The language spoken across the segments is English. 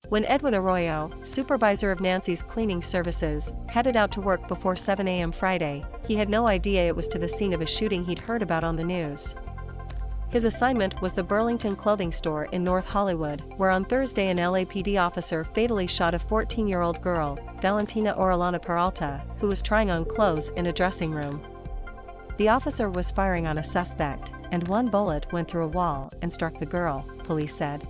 When Edwin Arroyo, supervisor of Nancy's cleaning services, headed out to work before 7 a.m. Friday, he had no idea it was to the scene of a shooting he'd heard about on the news. His assignment was the Burlington clothing store in North Hollywood, where on Thursday an LAPD officer fatally shot a 14-year-old girl, Valentina Orellana-Peralta, who was trying on clothes in a dressing room. The officer was firing on a suspect, and one bullet went through a wall and struck the girl, police said.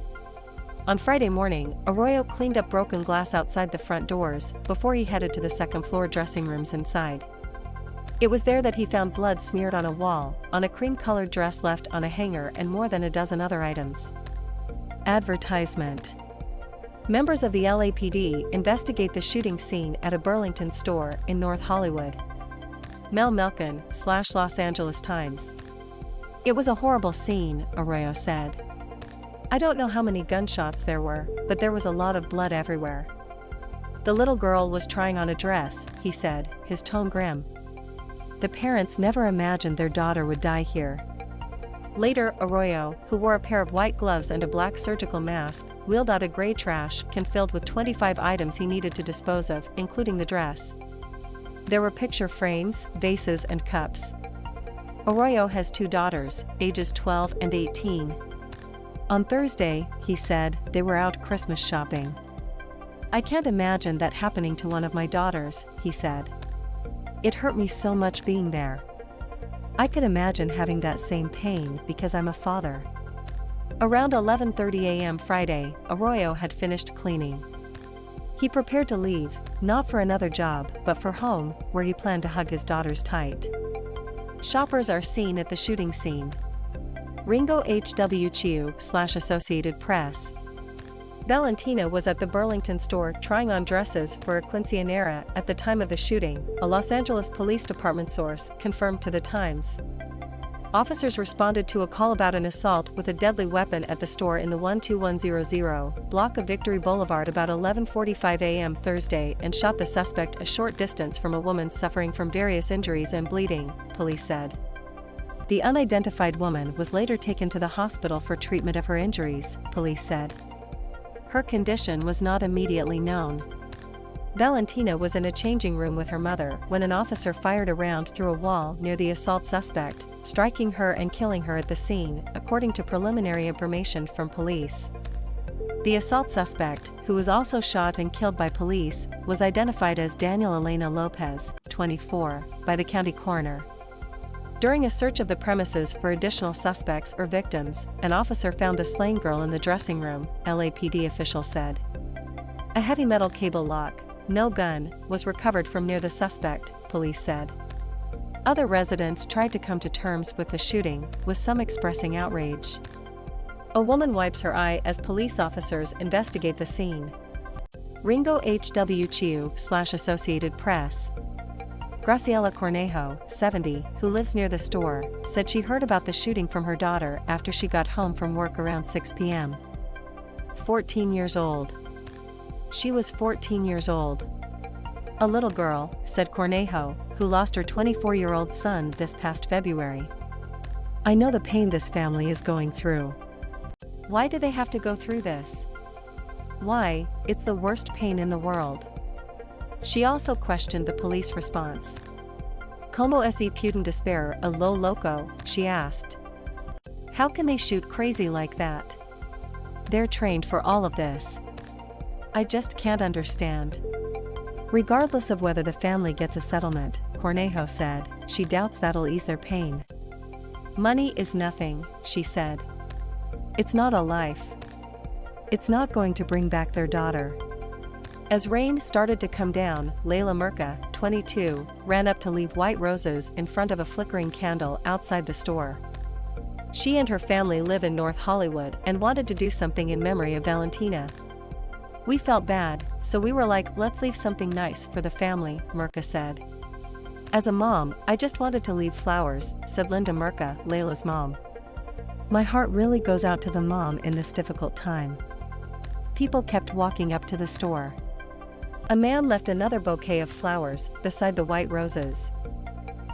On Friday morning, Arroyo cleaned up broken glass outside the front doors before he headed to the second-floor dressing rooms inside. It was there that he found blood smeared on a wall, on a cream-colored dress left on a hanger, and more than a dozen other items. Advertisement. Members of the LAPD investigate the shooting scene at a Burlington store in North Hollywood. Mel Melkin, /Los Angeles Times. It was a horrible scene, Arroyo said. I don't know how many gunshots there were, but there was a lot of blood everywhere. The little girl was trying on a dress, he said, his tone grim. The parents never imagined their daughter would die here. Later, Arroyo, who wore a pair of white gloves and a black surgical mask, wheeled out a gray trash can filled with 25 items he needed to dispose of, including the dress. There were picture frames, vases, and cups. Arroyo has 2 daughters, ages 12 and 18. On Thursday, he said, they were out Christmas shopping. I can't imagine that happening to one of my daughters, he said. It hurt me so much being there. I could imagine having that same pain because I'm a father. Around 11:30 a.m. Friday, Arroyo had finished cleaning. He prepared to leave, not for another job, but for home, where he planned to hug his daughters tight. Shoppers are seen at the shooting scene. Ringo HW /Associated Press. Valentina was at the Burlington store trying on dresses for a quinceañera at the time of the shooting, a Los Angeles Police Department source confirmed to the Times. Officers responded to a call about an assault with a deadly weapon at the store in the 12100 block of Victory Boulevard about 11:45 a.m. Thursday and shot the suspect a short distance from a woman suffering from various injuries and bleeding, police said. The unidentified woman was later taken to the hospital for treatment of her injuries, police said. Her condition was not immediately known. Valentina was in a changing room with her mother when an officer fired a round through a wall near the assault suspect, striking her and killing her at the scene, according to preliminary information from police. The assault suspect, who was also shot and killed by police, was identified as Daniel Elena Lopez, 24, by the county coroner. During a search of the premises for additional suspects or victims, an officer found the slain girl in the dressing room, LAPD officials said. A heavy metal cable lock, no gun, was recovered from near the suspect, police said. Other residents tried to come to terms with the shooting, with some expressing outrage. A woman wipes her eye as police officers investigate the scene. Ringo HW /Associated Press. Graciela Cornejo, 70, who lives near the store, said she heard about the shooting from her daughter after she got home from work around 6 p.m. 14 years old. She was 14 years old. A little girl, said Cornejo, who lost her 24-year-old son this past February. I know the pain this family is going through. Why do they have to go through this? Why, it's the worst pain in the world. She also questioned the police response. Como se pueden disparar a lo loco, she asked. How can they shoot crazy like that? They're trained for all of this. I just can't understand. Regardless of whether the family gets a settlement, Cornejo said, she doubts that'll ease their pain. Money is nothing, she said. It's not a life. It's not going to bring back their daughter. As rain started to come down, Layla Murka, 22, ran up to leave white roses in front of a flickering candle outside the store. She and her family live in North Hollywood and wanted to do something in memory of Valentina. We felt bad, so we were like, let's leave something nice for the family, Murka said. As a mom, I just wanted to leave flowers, said Linda Murka, Layla's mom. My heart really goes out to the mom in this difficult time. People kept walking up to the store. A man left another bouquet of flowers beside the white roses.